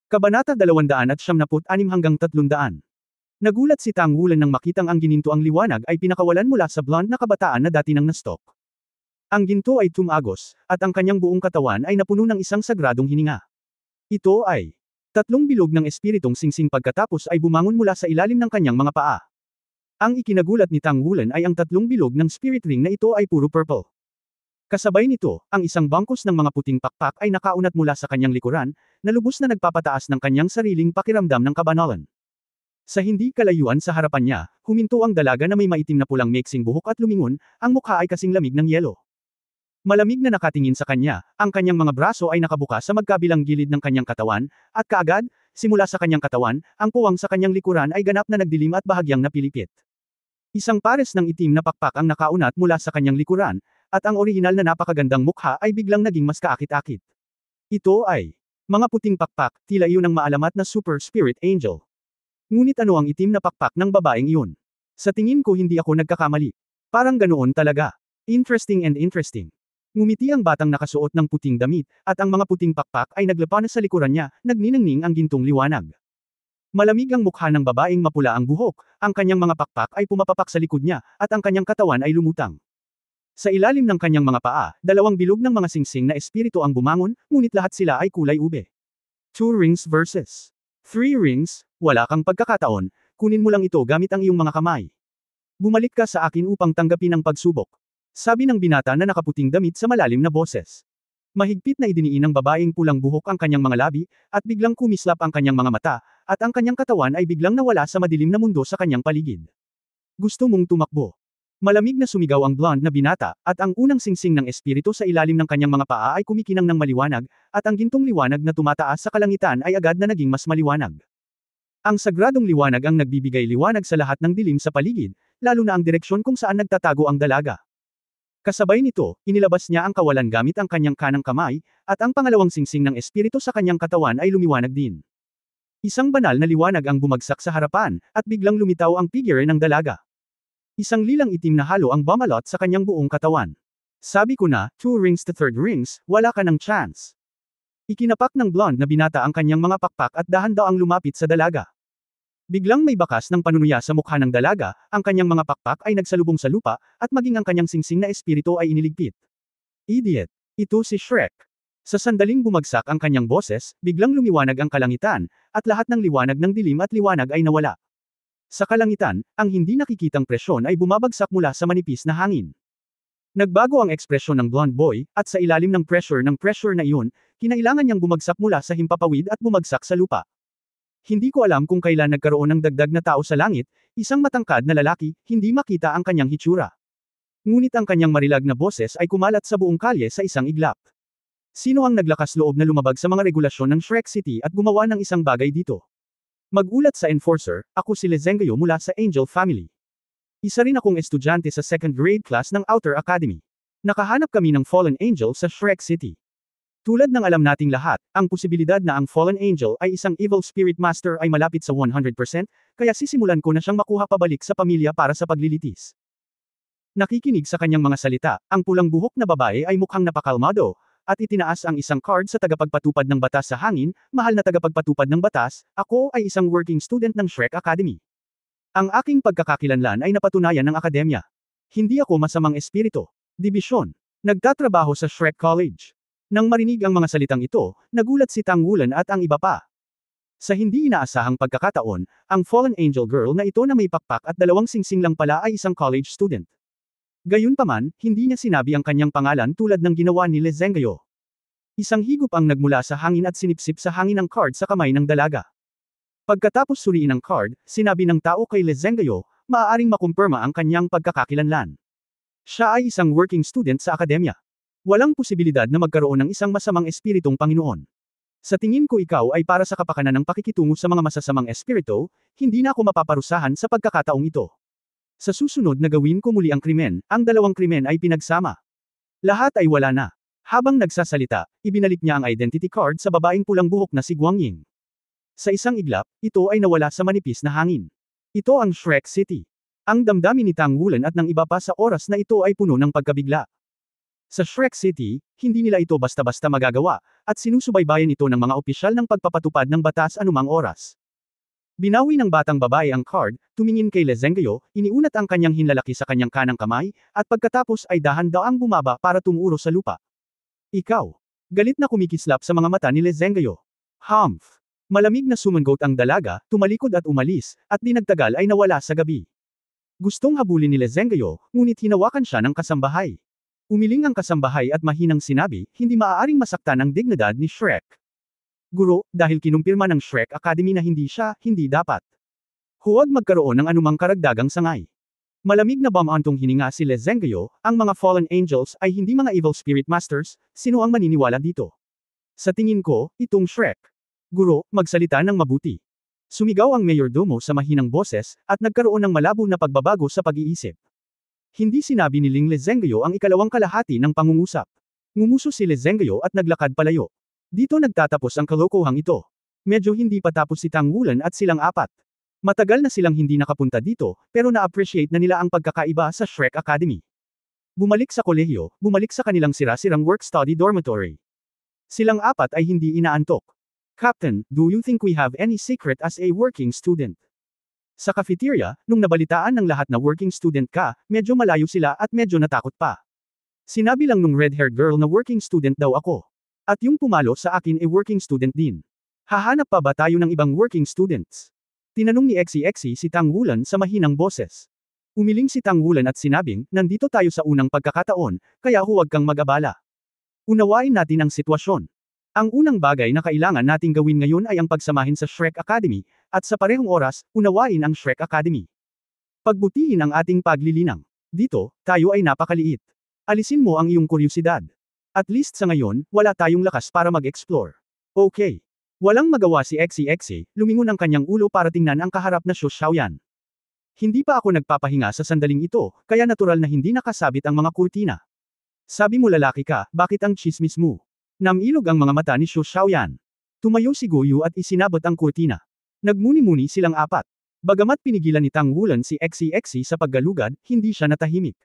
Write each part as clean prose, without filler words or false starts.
Kabanata 276 hanggang 300. Nagulat si Tang Wulan nang makitang ang gininto ang liwanag ay pinakawalan mula sa blonde na kabataan na dati nang nastok. Ang ginto ay tumagos, at ang kanyang buong katawan ay napuno ng isang sagradong hininga. Ito ay tatlong bilog ng espiritong singsing pagkatapos ay bumangon mula sa ilalim ng kanyang mga paa. Ang ikinagulat ni Tang Wulan ay ang tatlong bilog ng spirit ring na ito ay puro purple. Kasabay nito, ang isang bangkos ng mga puting pakpak ay nakaunat mula sa kanyang likuran, na lubos na nagpapataas ng kanyang sariling pakiramdam ng kabanalan. Sa hindi kalayuan sa harapan niya, huminto ang dalaga na may maitim na pulang mixing buhok at lumingon, ang mukha ay kasing lamig ng yelo. Malamig na nakatingin sa kanya, ang kanyang mga braso ay nakabuka sa magkabilang gilid ng kanyang katawan, at kaagad, simula sa kanyang katawan, ang puwang sa kanyang likuran ay ganap na nagdilim at bahagyang napilipit. Isang pares ng itim na pakpak ang nakaunat mula sa kanyang likuran, at ang orihinal na napakagandang mukha ay biglang naging mas kaakit-akit. Ito ay mga puting pakpak, tila iyon ang maalamat na super spirit angel. Ngunit ano ang itim na pakpak ng babaeng iyon? Sa tingin ko hindi ako nagkakamali. Parang ganoon talaga. Interesting and interesting. Ngumiti ang batang nakasuot ng puting damit, at ang mga puting pakpak ay naglapanas sa likuran niya, nagniningning ang gintong liwanag. Malamig ang mukha ng babaeng mapula ang buhok, ang kanyang mga pakpak ay pumapapak sa likod niya, at ang kanyang katawan ay lumutang. Sa ilalim ng kanyang mga paa, dalawang bilog ng mga singsing na espiritu ang bumangon, ngunit lahat sila ay kulay ube. 2 rings versus 3 rings, wala kang pagkakataon, kunin mo lang ito gamit ang iyong mga kamay. Bumalik ka sa akin upang tanggapin ang pagsubok. Sabi ng binata na nakaputing damit sa malalim na boses. Mahigpit na idiniin ng babaeng pulang buhok ang kanyang mga labi, at biglang kumislap ang kanyang mga mata, at ang kanyang katawan ay biglang nawala sa madilim na mundo sa kanyang paligid. Gusto mong tumakbo? Malamig na sumigaw ang blonde na binata, at ang unang singsing ng espiritu sa ilalim ng kanyang mga paa ay kumikinang ng maliwanag, at ang gintong liwanag na tumataas sa kalangitan ay agad na naging mas maliwanag. Ang sagradong liwanag ang nagbibigay liwanag sa lahat ng dilim sa paligid, lalo na ang direksyon kung saan nagtatago ang dalaga. Kasabay nito, inilabas niya ang kawalan gamit ang kanyang kanang kamay, at ang pangalawang singsing ng espiritu sa kanyang katawan ay lumiwanag din. Isang banal na liwanag ang bumagsak sa harapan, at biglang lumitaw ang figure ng dalaga. Isang lilang itim na halo ang bumalot sa kanyang buong katawan. Sabi ko na, 2 rings to 3 rings, wala ka ng chance. Ikinapak ng blonde na binata ang kanyang mga pakpak at dahan-daang lumapit sa dalaga. Biglang may bakas ng panunuya sa mukha ng dalaga, ang kanyang mga pakpak ay nagsalubong sa lupa, at maging ang kanyang singsing na espiritu ay iniligpit. Idiot! Ito si Shrek. Sa sandaling bumagsak ang kanyang boses, biglang lumiwanag ang kalangitan, at lahat ng liwanag ng dilim at liwanag ay nawala. Sa kalangitan, ang hindi nakikitang presyon ay bumabagsak mula sa manipis na hangin. Nagbago ang ekspresyon ng blonde boy, at sa ilalim ng pressure na iyon, kinailangan niyang bumagsak mula sa himpapawid at bumagsak sa lupa. Hindi ko alam kung kailan nagkaroon ng dagdag na tao sa langit, isang matangkad na lalaki, hindi makita ang kanyang hitsura. Ngunit ang kanyang marilag na boses ay kumalat sa buong kalye sa isang iglap. Sino ang naglakas loob na lumabag sa mga regulasyon ng Shrek City at gumawa ng isang bagay dito? Magulat sa enforcer, ako si Lezengayo mula sa Angel Family. Isa rin akong estudyante sa second grade class ng Outer Academy. Nakahanap kami ng Fallen Angel sa Shrek City. Tulad ng alam nating lahat, ang posibilidad na ang Fallen Angel ay isang evil spirit master ay malapit sa 100%, kaya sisimulan ko na siyang makuha pabalik sa pamilya para sa paglilitis. Nakikinig sa kanyang mga salita, ang pulang buhok na babae ay mukhang napakalmado, at itinaas ang isang card sa tagapagpatupad ng batas sa hangin, mahal na tagapagpatupad ng batas, ako ay isang working student ng Shrek Academy. Ang aking pagkakakilanlan ay napatunayan ng akademya. Hindi ako masamang espiritu. Dibisyon. Nagtatrabaho sa Shrek College. Nang marinig ang mga salitang ito, nagulat si Tang Wulan at ang iba pa. Sa hindi inaasahang pagkakataon, ang Fallen Angel Girl na ito na may pakpak at dalawang singsing lang pala ay isang college student. Gayunpaman, hindi niya sinabi ang kanyang pangalan tulad ng ginawa ni Lezengayo. Isang higop ang nagmula sa hangin at sinipsip sa hangin ang card sa kamay ng dalaga. Pagkatapos suriin ang card, sinabi ng tao kay Lezengayo, maaaring makumpirma ang kanyang pagkakakilanlan. Siya ay isang working student sa akademya. Walang posibilidad na magkaroon ng isang masamang espiritong Panginoon. Sa tingin ko ikaw ay para sa kapakanan ng pakikitungo sa mga masasamang espiritu, hindi na ako mapaparusahan sa pagkakataong ito. Sa susunod na gawin ko muli ang krimen, ang dalawang krimen ay pinagsama. Lahat ay wala na. Habang nagsasalita, ibinalik niya ang identity card sa babaeng pulang buhok na si Guangying. Sa isang iglap, ito ay nawala sa manipis na hangin. Ito ang Shrek City. Ang damdamin ni Tang Wulan at ng iba pa sa oras na ito ay puno ng pagkabigla. Sa Shrek City, hindi nila ito basta-basta magagawa, at sinusubaybayan ito ng mga opisyal ng pagpapatupad ng batas anumang oras. Binawi ng batang babae ang card, tumingin kay Lezengyo, iniunat ang kanyang hinlalaki sa kanyang kanang kamay, at pagkatapos ay dahan-daang bumaba para tumuro sa lupa. Ikaw. Galit na kumikislap sa mga mata ni Lezengyo. Humph. Malamig na sumangot ang dalaga, tumalikod at umalis, at di nagtagal ay nawala sa gabi. Gustong habulin ni Lezengyo, ngunit hinawakan siya ng kasambahay. Umiling ang kasambahay at mahinang sinabi, hindi maaaring masaktan ang dignidad ni Shrek. Guro, dahil kinumpirma ng Shrek Academy na hindi siya, hindi dapat. Huwag magkaroon ng anumang karagdagang sangay. Malamig na bamantong hininga si Lezengyo, ang mga fallen angels ay hindi mga evil spirit masters, sino ang maniniwala dito? Sa tingin ko, itong Shrek. Guro, magsalita ng mabuti. Sumigaw ang mayordomo sa mahinang boses, at nagkaroon ng malabo na pagbabago sa pag-iisip. Hindi sinabi ni Ling Lezengyo ang ikalawang kalahati ng pangungusap. Ngumuso si Lezengyo at naglakad palayo. Dito nagtatapos ang kalokohang ito. Medyo hindi pa tapos si Tang Wulan at silang apat. Matagal na silang hindi nakapunta dito, pero na-appreciate na nila ang pagkakaiba sa Shrek Academy. Bumalik sa kolehiyo, bumalik sa kanilang sira-sirang work-study dormitory. Silang apat ay hindi inaantok. Captain, do you think we have any secret as a working student? Sa cafeteria, nung nabalitaan ng lahat na working student ka, medyo malayo sila at medyo natakot pa. Sinabi lang nung red-haired girl na working student daw ako. At yung pumalo sa akin ay working student din. Hahanap pa ba tayo ng ibang working students? Tinanong ni Exi si Tang Wulan sa mahinang boses. Umiling si Tang Wulan at sinabing, nandito tayo sa unang pagkakataon, kaya huwag kang mag-abala. Unawain natin ang sitwasyon. Ang unang bagay na kailangan nating gawin ngayon ay ang pagsamahin sa Shrek Academy, at sa parehong oras, unawain ang Shrek Academy. Pagbutihin ang ating paglilinang. Dito, tayo ay napakaliit. Alisin mo ang iyong kuryosidad. At least sa ngayon, wala tayong lakas para mag-explore. Okay. Walang magawa si Exi, lumingon ang kanyang ulo para tingnan ang kaharap na Shu Xiaoyan. Hindi pa ako nagpapahinga sa sandaling ito, kaya natural na hindi nakasabit ang mga kurtina. Sabi mo lalaki ka, bakit ang chismis mo? Namilog ang mga mata ni Shu Xiaoyan. Tumayo si Goyu at isinabot ang kurtina. Nagmuni-muni silang apat. Bagamat pinigilan ni Tang Wulan si Exi sa paggalugad, hindi siya natahimik.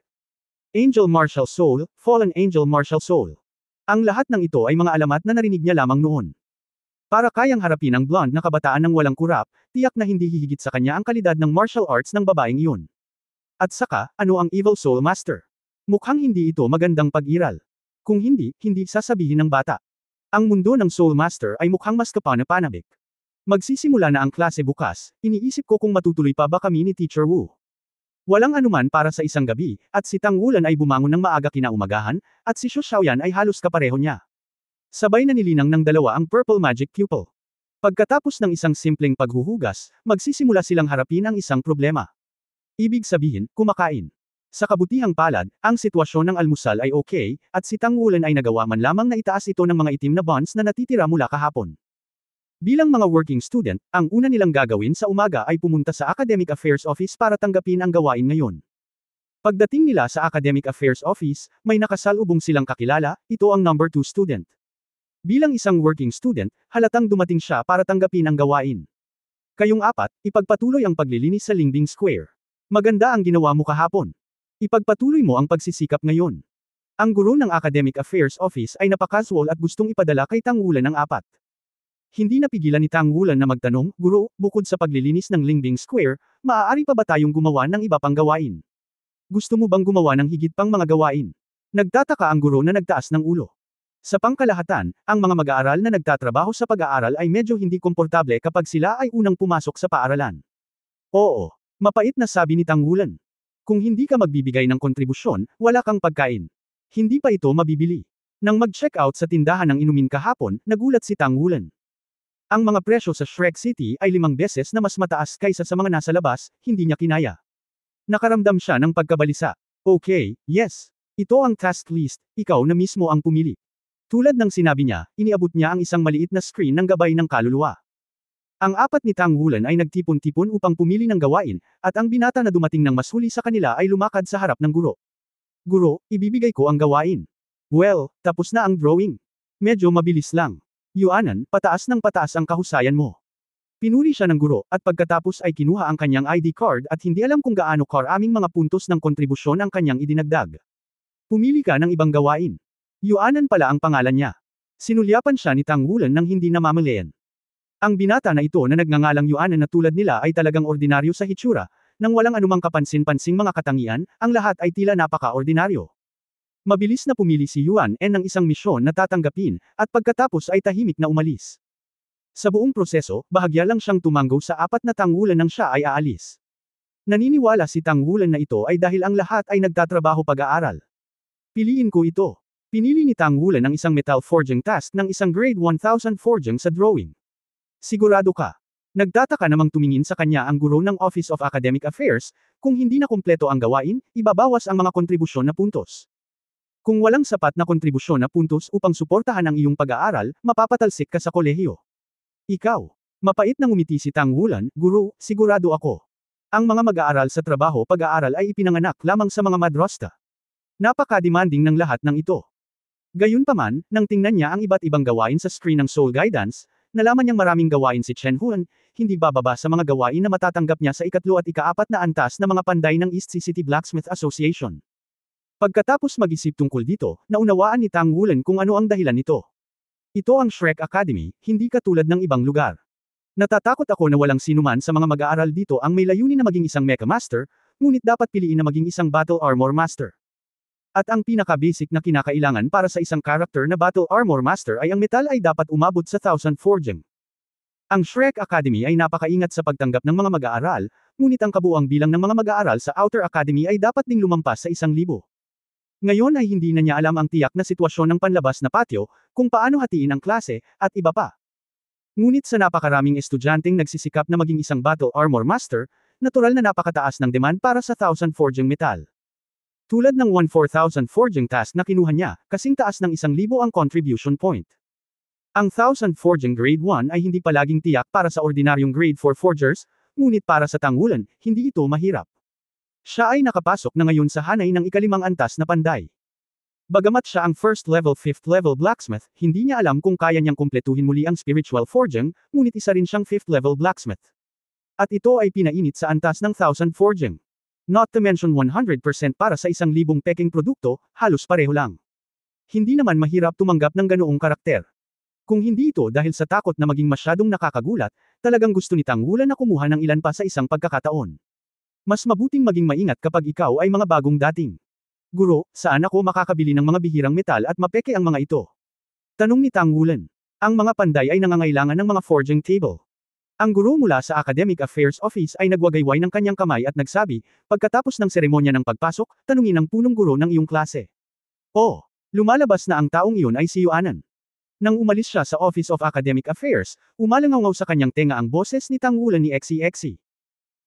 Angel Martial Soul, Fallen Angel Martial Soul. Ang lahat ng ito ay mga alamat na narinig niya lamang noon. Para kayang harapin ang blonde na kabataan ng walang kurap, tiyak na hindi hihigit sa kanya ang kalidad ng martial arts ng babaeng iyon. At saka, ano ang Evil Soul Master? Mukhang hindi ito magandang pag-iral. Kung hindi, hindi sasabihin ng bata. Ang mundo ng Soul Master ay mukhang mas kapana-panabik. Magsisimula na ang klase bukas, iniisip ko kung matutuloy pa ba kami ni Teacher Wu. Walang anuman para sa isang gabi, at si Tang Wulan ay bumangon ng maaga kinaumagahan, at si Shu Xiaoyan ay halos kapareho niya. Sabay na nilinang ng dalawa ang Purple Magic Pupil. Pagkatapos ng isang simpleng paghuhugas, magsisimula silang harapin ang isang problema. Ibig sabihin, kumakain. Sa kabutihang palad, ang sitwasyon ng almusal ay okay, at si Tang Wulan ay nagawa man lamang na itaas ito ng mga itim na buns na natitira mula kahapon. Bilang mga working student, ang una nilang gagawin sa umaga ay pumunta sa Academic Affairs Office para tanggapin ang gawain ngayon. Pagdating nila sa Academic Affairs Office, may nakasalubong silang kakilala, ito ang number 2 student. Bilang isang working student, halatang dumating siya para tanggapin ang gawain. Kayong apat, ipagpatuloy ang paglilinis sa Lingbing Square. Maganda ang ginawa mo kahapon. Ipagpatuloy mo ang pagsisikap ngayon. Ang guro ng Academic Affairs Office ay napakasual at gustong ipadala kay Tang Wulan ang apat. Hindi napigilan ni Tang Wulan na magtanong, Guro, bukod sa paglilinis ng Lingbing Square, maaari pa ba tayong gumawa ng iba pang gawain? Gusto mo bang gumawa ng higit pang mga gawain? Nagtataka ang guro na nagtaas ng ulo. Sa pangkalahatan, ang mga mag-aaral na nagtatrabaho sa pag-aaral ay medyo hindi komportable kapag sila ay unang pumasok sa paaralan. Oo, mapait na sabi ni Tang Wulan. Kung hindi ka magbibigay ng kontribusyon, wala kang pagkain. Hindi pa ito mabibili. Nang mag-check out sa tindahan ng inumin kahapon, nagulat si Tang Wulan. Ang mga presyo sa Shrek City ay 5 beses na mas mataas kaysa sa mga nasa labas, hindi niya kinaya. Nakaramdam siya ng pagkabalisa. Okay, yes. Ito ang task list, ikaw na mismo ang pumili. Tulad ng sinabi niya, iniabot niya ang isang maliit na screen ng gabay ng kaluluwa. Ang apat ni Tang Wulan ay nagtipon-tipon upang pumili ng gawain, at ang binata na dumating ng mas huli sa kanila ay lumakad sa harap ng guro. Guro, ibibigay ko ang gawain. Well, tapos na ang drawing. Medyo mabilis lang. Yuanan, pataas ng pataas ang kahusayan mo. Pinuri siya ng guro, at pagkatapos ay kinuha ang kanyang ID card at hindi alam kung gaano karaming mga puntos ng kontribusyon ang kanyang idinagdag. Pumili ka ng ibang gawain. Yuanan pala ang pangalan niya. Sinulyapan siya ni Tang Wulan nang hindi namamalayan. Ang binata na ito na nagngangalang Yuanan na tulad nila ay talagang ordinaryo sa hitsura, nang walang anumang kapansin-pansing mga katangian, ang lahat ay tila napaka-ordinaryo. Mabilis na pumili si Yuan En ng isang misyon na tatanggapin, at pagkatapos ay tahimik na umalis. Sa buong proseso, bahagya lang siyang tumango sa 4 na tangwulan nang siya ay aalis. Naniniwala si tangwulan na ito ay dahil ang lahat ay nagtatrabaho pag-aaral. Piliin ko ito. Pinili ni Tangwulan ang isang metal forging task ng isang grade 1000 forging sa drawing. Sigurado ka. Nagtataka namang tumingin sa kanya ang guro ng Office of Academic Affairs, kung hindi na kumpleto ang gawain, ibabawas ang mga kontribusyon na puntos. Kung walang sapat na kontribusyon na puntos upang suportahan ang iyong pag-aaral, mapapatalsik ka sa kolehiyo. Ikaw. Mapait na ngumiti si Tangwulan, guro, sigurado ako. Ang mga mag-aaral sa trabaho pag-aaral ay ipinanganak lamang sa mga madrasta. Napaka-demanding ng lahat ng ito. Gayunpaman, nang tingnan niya ang iba't ibang gawain sa screen ng Soul Guidance, nalaman niyang maraming gawain si Chen Huan, hindi bababa sa mga gawain na matatanggap niya sa ikatlo at ika-4 na antas na mga panday ng East City Blacksmith Association. Pagkatapos mag-isip tungkol dito, naunawaan ni Tang Wulan kung ano ang dahilan nito. Ito ang Shrek Academy, hindi katulad ng ibang lugar. Natatakot ako na walang sinuman sa mga mag-aaral dito ang may layunin na maging isang Mecha Master, ngunit dapat piliin na maging isang Battle Armor Master. At ang pinaka-basic na kinakailangan para sa isang character na Battle Armor Master ay ang metal ay dapat umabot sa 1000 forging. Ang Shrek Academy ay napakaingat sa pagtanggap ng mga mag-aaral, ngunit ang kabuuang bilang ng mga mag-aaral sa Outer Academy ay dapat ding lumampas sa 1,000. Ngayon ay hindi na niya alam ang tiyak na sitwasyon ng panlabas na patio, kung paano hatiin ang klase, at iba pa. Ngunit sa napakaraming estudyanteng nagsisikap na maging isang Battle Armor Master, natural na napakataas ng demand para sa 1000 forging metal. Tulad ng 1,4,000 forging task na kinuha niya, kasing taas ng 1,000 ang contribution point. Ang 1,000 forging grade 1 ay hindi palaging tiyak para sa ordinaryong grade 4 forgers, ngunit para sa Tangwulan, hindi ito mahirap. Siya ay nakapasok na ngayon sa hanay ng ika-5 antas na panday. Bagamat siya ang first level 5th level blacksmith, hindi niya alam kung kaya niyang kumpletuhin muli ang spiritual forging, ngunit isa rin siyang 5th level blacksmith. At ito ay pinainit sa antas ng 1,000 forging. Not to mention 100% para sa 1,000 peking produkto, halos pareho lang. Hindi naman mahirap tumanggap ng ganoong karakter. Kung hindi ito dahil sa takot na maging masyadong nakakagulat, talagang gusto ni Tangwulan na kumuha ng ilan pa sa isang pagkakataon. Mas mabuting maging maingat kapag ikaw ay mga bagong dating. Guro, saan ako makakabili ng mga bihirang metal at mapeke ang mga ito? Tanong ni Tangwulan. Ang mga panday ay nangangailangan ng mga forging table. Ang guro mula sa Academic Affairs Office ay nagwagayway ng kanyang kamay at nagsabi, pagkatapos ng seremonya ng pagpasok, tanungin ang punong guro ng iyong klase. Oh, lumalabas na ang taong iyon ay si Yuanan. Nang umalis siya sa Office of Academic Affairs, umalangaw sa kanyang tenga ang boses ni Tangwulan ni Exi.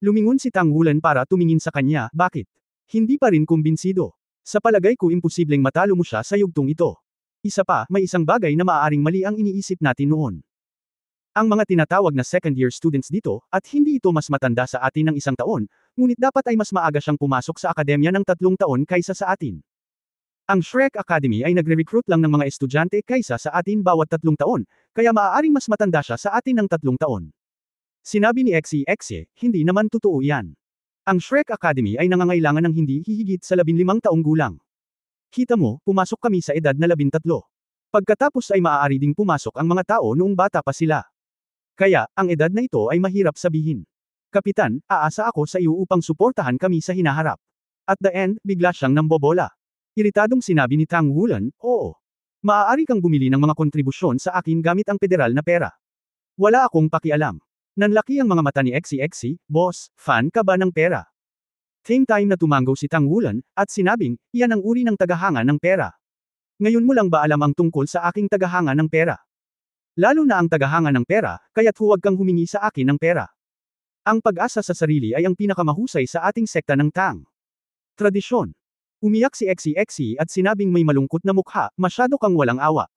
Lumingon si Tangwulan para tumingin sa kanya, bakit? Hindi pa rin kumbinsido. Sa palagay ko imposibleng matalo mo siya sa yugtong ito. Isa pa, may isang bagay na maaaring mali ang iniisip natin noon. Ang mga tinatawag na second-year students dito, at hindi ito mas matanda sa atin ng 1 taon, ngunit dapat ay mas maaga siyang pumasok sa akademya ng 3 taon kaysa sa atin. Ang Shrek Academy ay nagre-recruit lang ng mga estudyante kaysa sa atin bawat 3 taon, kaya maaaring mas matanda siya sa atin ng 3 taon. Sinabi ni Exi, hindi naman totoo yan. Ang Shrek Academy ay nangangailangan ng hindi hihigit sa 15 taong gulang. Kita mo, pumasok kami sa edad na 13. Pagkatapos ay maaari ding pumasok ang mga tao noong bata pa sila. Kaya, ang edad na ito ay mahirap sabihin. Kapitan, aasa ako sa iyo upang suportahan kami sa hinaharap. At the end, bigla siyang nambobola. Iritadong sinabi ni Tangwulan, oo. Maaari kang bumili ng mga kontribusyon sa akin gamit ang federal na pera. Wala akong pakialam. Nanlaki ang mga mata ni Exi, boss, fan ka ba ng pera? Same time na tumango si Tangwulan, at sinabing, iyan ang uri ng tagahanga ng pera. Ngayon mo lang ba alam ang tungkol sa aking tagahanga ng pera? Lalo na ang tagahanga ng pera, kaya't huwag kang humingi sa akin ng pera. Ang pag-asa sa sarili ay ang pinakamahusay sa ating sekta ng Tang. Tradisyon. Umiyak si Exi at sinabing may malungkot na mukha, masyado kang walang awa.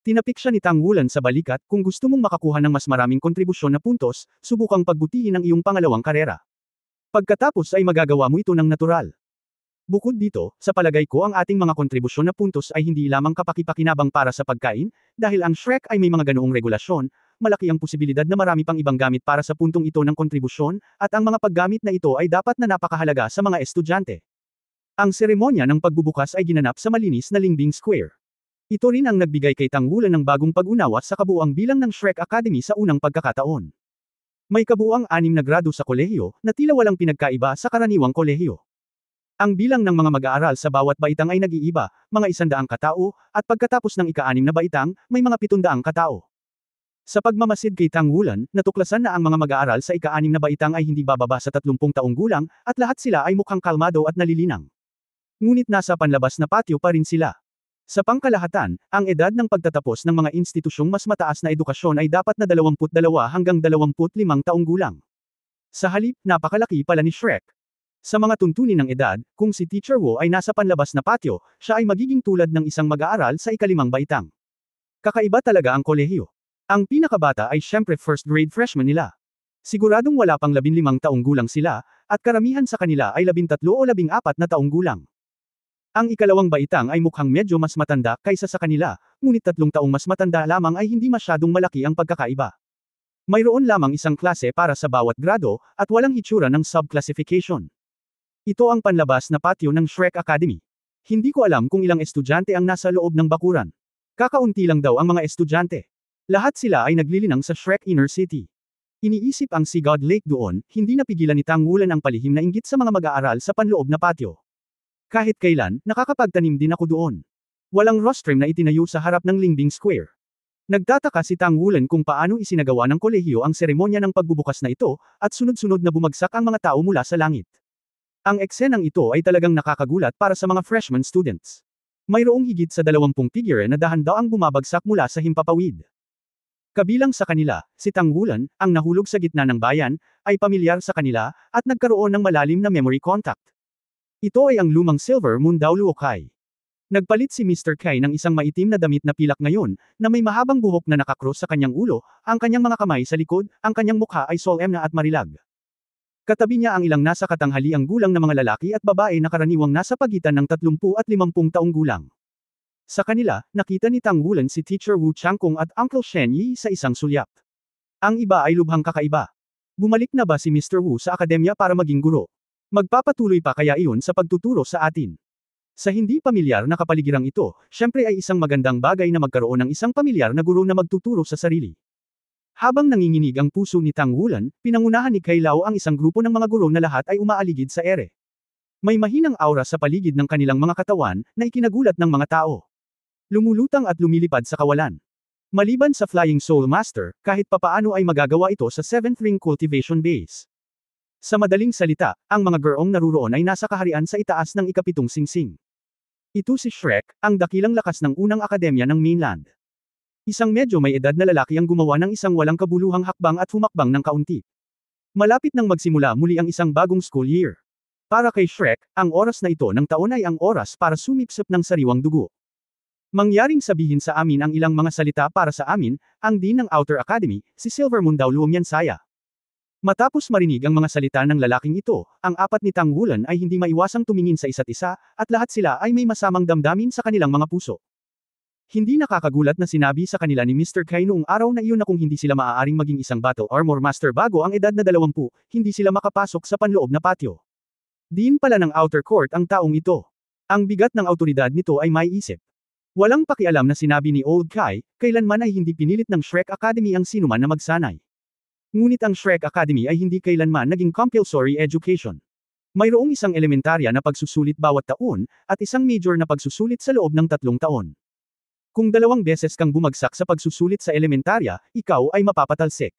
Tinapik siya ni Tangwulan sa balikat, kung gusto mong makakuha ng mas maraming kontribusyon na puntos, subukang pagbutihin ang iyong pangalawang karera. Pagkatapos ay magagawa mo ito ng natural. Bukod dito, sa palagay ko ang ating mga kontribusyon na puntos ay hindi lamang kapakipakinabang para sa pagkain, dahil ang Shrek ay may mga ganoong regulasyon, malaki ang posibilidad na marami pang ibang gamit para sa puntong ito ng kontribusyon, at ang mga paggamit na ito ay dapat na napakahalaga sa mga estudyante. Ang seremonya ng pagbubukas ay ginanap sa malinis na Lingbing Square. Ito rin ang nagbigay kay Tang Wulan ng bagong pag-unawa sa kabuuang bilang ng Shrek Academy sa unang pagkakataon. May kabuuang 6 na grado sa kolehiyo, na tila walang pinagkaiba sa karaniwang kolehiyo. Ang bilang ng mga mag-aaral sa bawat baitang ay nag-iiba, mga 100 katao, at pagkatapos ng ika-6 na baitang, may mga 700 katao. Sa pagmamasid kay Tang Wulan, natuklasan na ang mga mag-aaral sa ika-6 na baitang ay hindi bababa sa 30 taong gulang, at lahat sila ay mukhang kalmado at nalilinang. Ngunit nasa panlabas na patio pa rin sila. Sa pangkalahatan, ang edad ng pagtatapos ng mga institusyong mas mataas na edukasyon ay dapat na 22 hanggang 25 taong gulang. Sa halip, napakalaki pala ni Shrek. Sa mga tuntunin ng edad, kung si Teacher Wu ay nasa panlabas na patio, siya ay magiging tulad ng isang mag-aaral sa ika-5 baitang. Kakaiba talaga ang kolehiyo. Ang pinakabata ay syempre first grade freshman nila. Siguradong wala pang 15 taong gulang sila, at karamihan sa kanila ay 13 o 14 na taong gulang. Ang ikalawang baitang ay mukhang medyo mas matanda kaysa sa kanila, ngunit 3 taong mas matanda lamang ay hindi masyadong malaki ang pagkakaiba. Mayroon lamang isang klase para sa bawat grado, at walang hitsura ng sub-classification. Ito ang panlabas na patio ng Shrek Academy. Hindi ko alam kung ilang estudyante ang nasa loob ng bakuran. Kakaunti lang daw ang mga estudyante. Lahat sila ay naglilinang sa Shrek Inner City. Iniisip ang Sea God Lake doon, hindi napigilan ni Tang Wulan ang palihim na inggit sa mga mag-aaral sa panloob na patio. Kahit kailan, nakakapagtanim din ako doon. Walang rostrum na itinayo sa harap ng Lingbing Square. Nagtataka si Tang Wulan kung paano isinagawa ng kolehiyo ang seremonya ng pagbubukas na ito, at sunod-sunod na bumagsak ang mga tao mula sa langit. Ang eksenang ito ay talagang nakakagulat para sa mga freshman students. Mayroong higit sa 20 figure na dahan-daang bumabagsak mula sa himpapawid. Kabilang sa kanila, si Tang Wulan, ang nahulog sa gitna ng bayan, ay pamilyar sa kanila, at nagkaroon ng malalim na memory contact. Ito ay ang lumang Silver Moon Dao Luokai. Nagpalit si Mr. Kai ng isang maitim na damit na pilak ngayon, na may mahabang buhok na nakakross sa kanyang ulo, ang kanyang mga kamay sa likod, ang kanyang mukha ay solemn na at marilag. Katabi niya ang ilang nasa katanghaliang gulang na mga lalaki at babae na karaniwang nasa pagitan ng 30 at 50 taong gulang. Sa kanila, nakita ni Tang Wulan si Teacher Wu Changkong at Uncle Shen Yi sa isang sulyap. Ang iba ay lubhang kakaiba. Bumalik na ba si Mr. Wu sa akademya para maging guro? Magpapatuloy pa kaya iyon sa pagtuturo sa atin? Sa hindi pamilyar na kapaligirang ito, syempre ay isang magandang bagay na magkaroon ng isang pamilyar na guro na magtuturo sa sarili. Habang nanginginig ang puso ni Tang Wulan, pinangunahan ni Kai Lao ang isang grupo ng mga guro na lahat ay umaaligid sa ere. May mahinang aura sa paligid ng kanilang mga katawan, na ikinagulat ng mga tao. Lumulutang at lumilipad sa kawalan. Maliban sa Flying Soul Master, kahit papaano ay magagawa ito sa 7th Ring Cultivation Base. Sa madaling salita, ang mga gurong naruroon ay nasa kaharian sa itaas ng ika-7 singsing. Ito si Shrek, ang dakilang lakas ng unang akademya ng mainland. Isang medyo may edad na lalaki ang gumawa ng isang walang kabuluhang hakbang at humakbang ng kaunti. Malapit nang magsimula muli ang isang bagong school year. Para kay Shrek, ang oras na ito ng taon ay ang oras para sumipsip ng sariwang dugo. Mangyaring sabihin sa amin ang ilang mga salita para sa amin, ang Dean ng Outer Academy, si Silver Moon Dao Luomiansaya. Matapos marinig ang mga salita ng lalaking ito, ang apat ni Tang Wulan ay hindi maiwasang tumingin sa isa't isa, at lahat sila ay may masamang damdamin sa kanilang mga puso. Hindi nakakagulat na sinabi sa kanila ni Mr. Kai noong araw na iyon na kung hindi sila maaaring maging isang Battle Armor Master bago ang edad na 20, hindi sila makapasok sa panloob na patio. Dean pala ng Outer Court ang taong ito. Ang bigat ng autoridad nito ay may isip. Walang pakialam na sinabi ni Old Kai, kailanman ay hindi pinilit ng Shrek Academy ang sinuman na magsanay. Ngunit ang Shrek Academy ay hindi kailanman naging compulsory education. Mayroong isang elementarya na pagsusulit bawat taon, at isang major na pagsusulit sa loob ng 3 taon. Kung 2 beses kang bumagsak sa pagsusulit sa elementarya, ikaw ay mapapatalsik.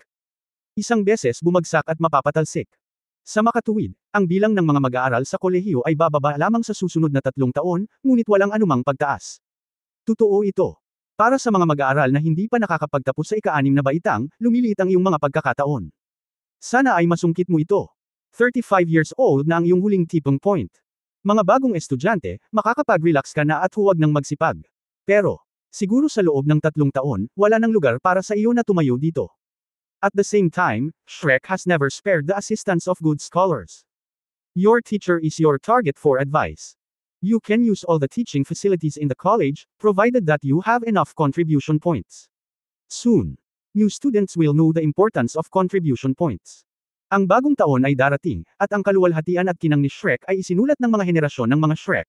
Isang beses bumagsak at mapapatalsik. Sa makatuwid, ang bilang ng mga mag-aaral sa kolehiyo ay bababa lamang sa susunod na 3 taon, ngunit walang anumang pagtaas. Totoo ito. Para sa mga mag-aaral na hindi pa nakakapagtapos sa ika-6 na baitang, lumiliit ang iyong mga pagkakataon. Sana ay masungkit mo ito. 35 years old na ang iyong huling tipong point. Mga bagong estudyante, makakapag-relax ka na at huwag nang magsipag. Pero, siguro sa loob ng 3 taon, wala nang lugar para sa iyo na tumayo dito. At the same time, Shrek has never spared the assistance of good scholars. Your teacher is your target for advice. You can use all the teaching facilities in the college, provided that you have enough contribution points. Soon, new students will know the importance of contribution points. Ang bagong taon ay darating, at ang kaluwalhatian at kinang ni Shrek ay isinulat ng mga henerasyon ng mga Shrek.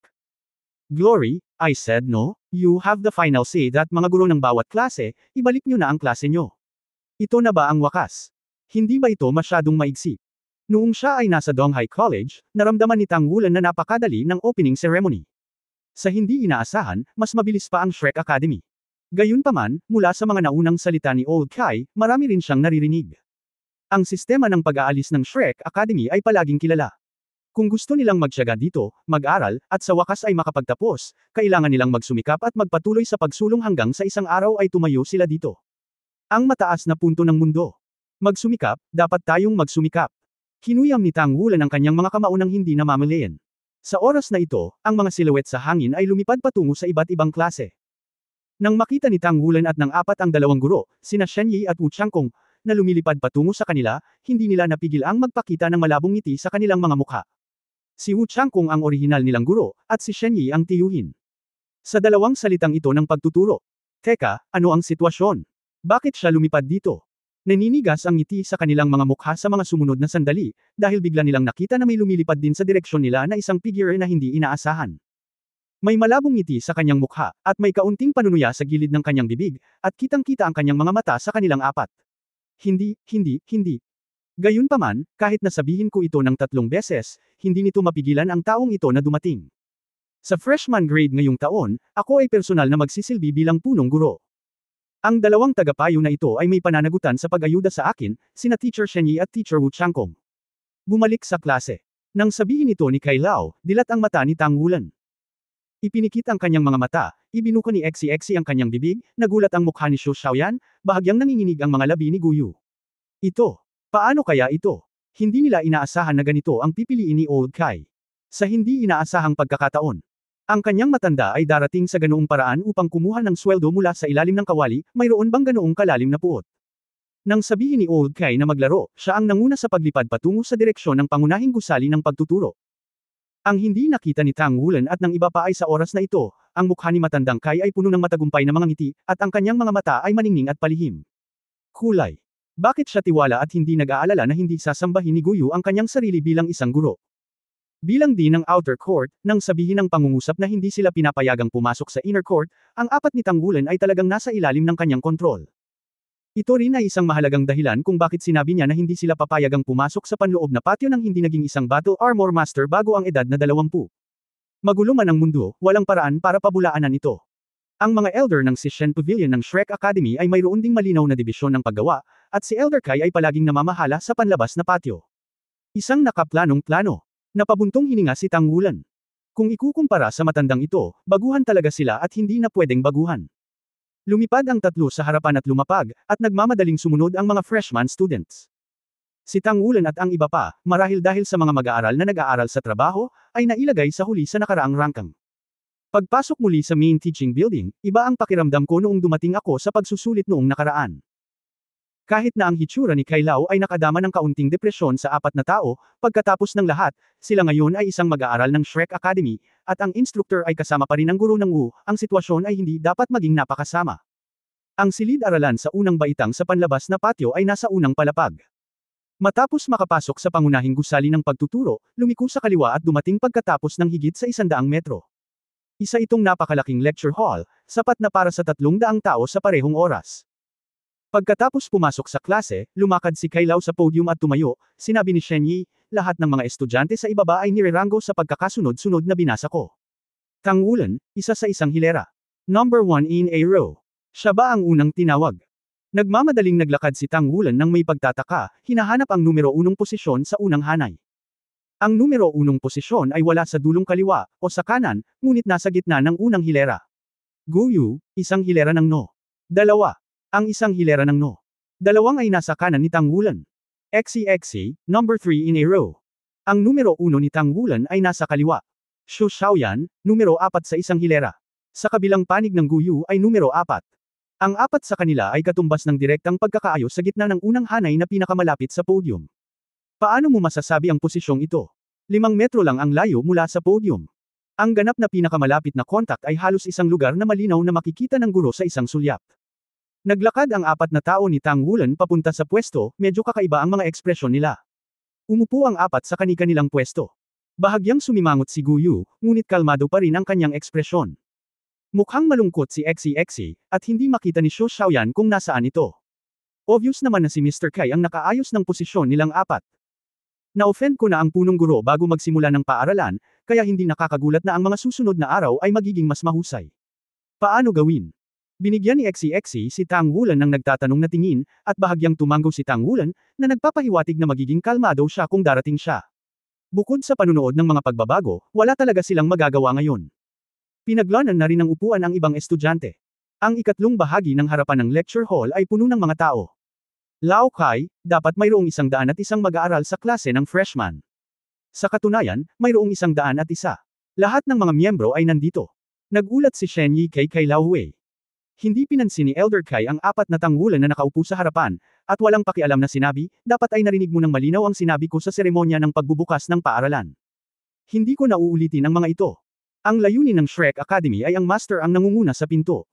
Glory, I said no, you have the final say that mga guro ng bawat klase, ibalik nyo na ang klase nyo. Ito na ba ang wakas? Hindi ba ito masyadong maigsi? Noong siya ay nasa Donghai College, naramdaman ni Tang Wulan na napakadali ng opening ceremony. Sa hindi inaasahan, mas mabilis pa ang Shrek Academy. Gayunpaman, mula sa mga naunang salita ni Old Kai, marami rin siyang naririnig. Ang sistema ng pag-aalis ng Shrek Academy ay palaging kilala. Kung gusto nilang magtiyaga dito, mag-aral, at sa wakas ay makapagtapos, kailangan nilang magsumikap at magpatuloy sa pagsulong hanggang sa isang araw ay tumayo sila dito. Ang mataas na punto ng mundo. Magsumikap, dapat tayong magsumikap. Kinuyam ni Tang Wulan ang kanyang mga kamao nang hindi namamalayan. Sa oras na ito, ang mga silhouette sa hangin ay lumipad patungo sa iba't ibang klase. Nang makita ni Tang Wulan at ng apat ang dalawang guro, sina Shen Yi at Wu Changkong, na lumilipad patungo sa kanila, hindi nila napigil ang magpakita ng malabong ngiti sa kanilang mga mukha. Si Wu Changkong ang orihinal nilang guro, at si Shen Yi ang tiyuhin. Sa dalawang salitang ito ng pagtuturo. Teka, ano ang sitwasyon? Bakit siya lumipad dito? Naninigas ang ngiti sa kanilang mga mukha sa mga sumunod na sandali, dahil bigla nilang nakita na may lumilipad din sa direksyon nila na isang figure na hindi inaasahan. May malabong ngiti sa kanyang mukha, at may kaunting panunuya sa gilid ng kanyang bibig, at kitang-kita ang kanyang mga mata sa kanilang apat. Hindi. Gayunpaman, kahit nasabihin ko ito ng 3 beses, hindi nito mapigilan ang taong ito na dumating. Sa freshman grade ngayong taon, ako ay personal na magsisilbi bilang punong guro. Ang dalawang tagapayo na ito ay may pananagutan sa pag-ayuda sa akin, sina Teacher Shen Yi at Teacher Wu Changkong. Bumalik sa klase. Nang sabihin ito ni Kai Lao, dilat ang mata ni Tang Wulan. Ipinikit ang kanyang mga mata, ibinuka ni Exi ang kanyang bibig, nagulat ang mukha ni Xu Xiaoyan, bahagyang nanginginig ang mga labi ni Guyu. Ito. Paano kaya ito? Hindi nila inaasahan na ganito ang pipiliin ni Old Kai. Sa hindi inaasahang pagkakataon. Ang kanyang matanda ay darating sa ganoong paraan upang kumuha ng sweldo mula sa ilalim ng kawali, mayroon bang ganoong kalalim na puot? Nang sabihin ni Old Kai na maglaro, siya ang nanguna sa paglipad patungo sa direksyon ng pangunahing gusali ng pagtuturo. Ang hindi nakita ni Tang Wulan at ng iba pa ay sa oras na ito, ang mukha ni matandang Kai ay puno ng matagumpay na mga ngiti, at ang kanyang mga mata ay maningning at palihim. Kulay. Bakit siya tiwala at hindi nag-aalala na hindi sasambahin ni Guyu ang kanyang sarili bilang isang guro? Bilang din ng outer court, nang sabihin ng pangungusap na hindi sila pinapayagang pumasok sa inner court, ang apat ni Tang Wulan ay talagang nasa ilalim ng kanyang kontrol. Ito rin ay isang mahalagang dahilan kung bakit sinabi niya na hindi sila papayagang pumasok sa panloob na patio nang hindi naging isang battle armor master bago ang edad na 20. Magulo man ang mundo, walang paraan para pabulaanan ito. Ang mga elder ng Sishen Pavilion ng Shrek Academy ay mayroon ding malinaw na dibisyon ng paggawa, at si Elder Kai ay palaging namamahala sa panlabas na patio. Isang nakaplanong plano. Napabuntong hininga si Tang Wulan. Kung ikukumpara sa matandang ito, baguhan talaga sila at hindi na pwedeng baguhan. Lumipad ang tatlo sa harapan at lumapag, at nagmamadaling sumunod ang mga freshman students. Si Tang Wulan at ang iba pa, marahil dahil sa mga mag-aaral na nag-aaral sa trabaho, ay nailagay sa huli sa nakaraang rangkang. Pagpasok muli sa main teaching building, iba ang pakiramdam ko noong dumating ako sa pagsusulit noong nakaraan. Kahit na ang hitsura ni Kai Lao ay nakadama ng kaunting depresyon sa apat na tao, pagkatapos ng lahat, sila ngayon ay isang mag-aaral ng Shrek Academy, at ang instructor ay kasama pa rin ang guro ng Wu, ang sitwasyon ay hindi dapat maging napakasama. Ang silid-aralan sa unang baitang sa panlabas na patio ay nasa unang palapag. Matapos makapasok sa pangunahing gusali ng pagtuturo, lumiko sa kaliwa at dumating pagkatapos ng higit sa 100 metro. Isa itong napakalaking lecture hall, sapat na para sa 300 tao sa parehong oras. Pagkatapos pumasok sa klase, lumakad si Kai Lao sa podium at tumayo, sinabi ni Shen Yi, lahat ng mga estudyante sa ibaba ay nirerango sa pagkakasunod-sunod na binasa ko. Tang Wulan, isa sa isang hilera. Number 1 in a row. Siya ba ang unang tinawag? Nagmamadaling naglakad si Tang Wulan nang may pagtataka, hinahanap ang numero 1 posisyon sa unang hanay. Ang numero 1 posisyon ay wala sa dulong kaliwa, o sa kanan, ngunit nasa gitna ng unang hilera. Guyu, isang hilera ng no. 2. Ang isang hilera ng no. 2 ay nasa kanan ni Tang Wulan. Exi, number 3 in a row. Ang numero 1 ni Tang Wulan ay nasa kaliwa. Xu Xiaoyan, numero 4 sa isang hilera. Sa kabilang panig ng Guyu ay numero 4. Ang 4 sa kanila ay katumbas ng direktang pagkakaayos sa gitna ng unang hanay na pinakamalapit sa podium. Paano mo masasabi ang posisyong ito? 5 metro lang ang layo mula sa podium. Ang ganap na pinakamalapit na kontak ay halos isang lugar na malinaw na makikita ng guro sa isang sulyap. Naglakad ang 4 na tao ni Tang Wulan papunta sa pwesto, medyo kakaiba ang mga ekspresyon nila. Umupo ang apat sa kani-kanilang pwesto. Bahagyang sumimangot si Guyu, ngunit kalmado pa rin ang kanyang ekspresyon. Mukhang malungkot si Xie, at hindi makita ni Xu Xiaoyan kung nasaan ito. Obvious naman na si Mr. Kai ang nakaayos ng posisyon nilang apat. Na-offend ko na ang punong guro bago magsimula ng paaralan, kaya hindi nakakagulat na ang mga susunod na araw ay magiging mas mahusay. Paano gawin? Binigyan ni Xie si Tang Wulan ng nagtatanong na tingin, at bahagyang tumango si Tang Wulan, na nagpapahiwatig na magiging kalmado siya kung darating siya. Bukod sa panunood ng mga pagbabago, wala talaga silang magagawa ngayon. Pinaglanan na rin ng upuan ang ibang estudyante. Ang ikatlong bahagi ng harapan ng lecture hall ay puno ng mga tao. Lao Kai, dapat mayroong 101 mag-aaral sa klase ng freshman. Sa katunayan, mayroong 101. Lahat ng mga miyembro ay nandito. Nagulat si Shen Yi kay Lao Wei. Hindi pinansin ni Elder Kai ang apat na tanggulan na nakaupo sa harapan, at walang pakialam na sinabi, dapat ay narinig mo ng malinaw ang sinabi ko sa seremonya ng pagbubukas ng paaralan. Hindi ko na uulitin ang mga ito. Ang layunin ng Shrek Academy ay ang master ang nangunguna sa pinto.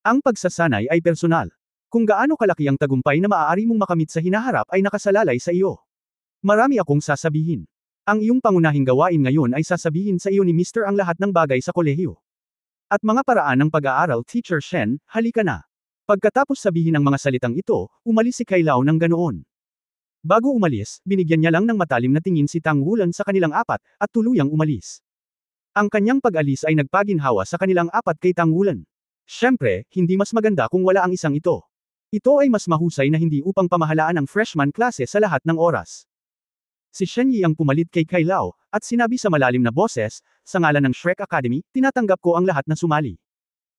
Ang pagsasanay ay personal. Kung gaano kalaki ang tagumpay na maaari mong makamit sa hinaharap ay nakasalalay sa iyo. Marami akong sasabihin. Ang iyong pangunahing gawain ngayon ay sasabihin sa iyo ni Mr. ang lahat ng bagay sa kolehiyo. At mga paraan ng pag-aaral, Teacher Shen, halika na. Pagkatapos sabihin ang mga salitang ito, umalis si Kai Lao ng ganoon. Bago umalis, binigyan niya lang ng matalim na tingin si Tang Wulan sa kanilang apat, at tuluyang umalis. Ang kanyang pag-alis ay nagpaginhawa sa kanilang apat kay Tang Wulan. Siyempre, hindi mas maganda kung wala ang isang ito. Ito ay mas mahusay na hindi upang pamahalaan ang freshman klase sa lahat ng oras. Si Shen Yi ang pumalit kay Kai Lao, at sinabi sa malalim na boses, sa ngalan ng Shrek Academy, tinatanggap ko ang lahat na sumali.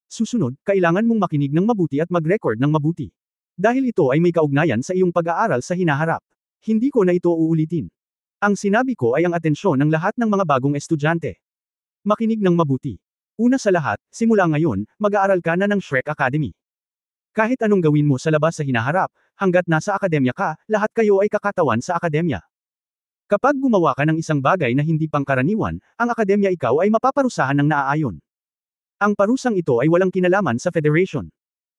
Susunod, kailangan mong makinig ng mabuti at mag-record ng mabuti. Dahil ito ay may kaugnayan sa iyong pag-aaral sa hinaharap. Hindi ko na ito uulitin. Ang sinabi ko ay ang atensyon ng lahat ng mga bagong estudyante. Makinig ng mabuti. Una sa lahat, simula ngayon, mag-aaral ka na ng Shrek Academy. Kahit anong gawin mo sa labas sa hinaharap, hanggat nasa akademya ka, lahat kayo ay kakatawan sa akademya. Kapag gumawa ka ng isang bagay na hindi pangkaraniwan, ang akademya ikaw ay mapaparusahan ng naaayon. Ang parusang ito ay walang kinalaman sa Federation.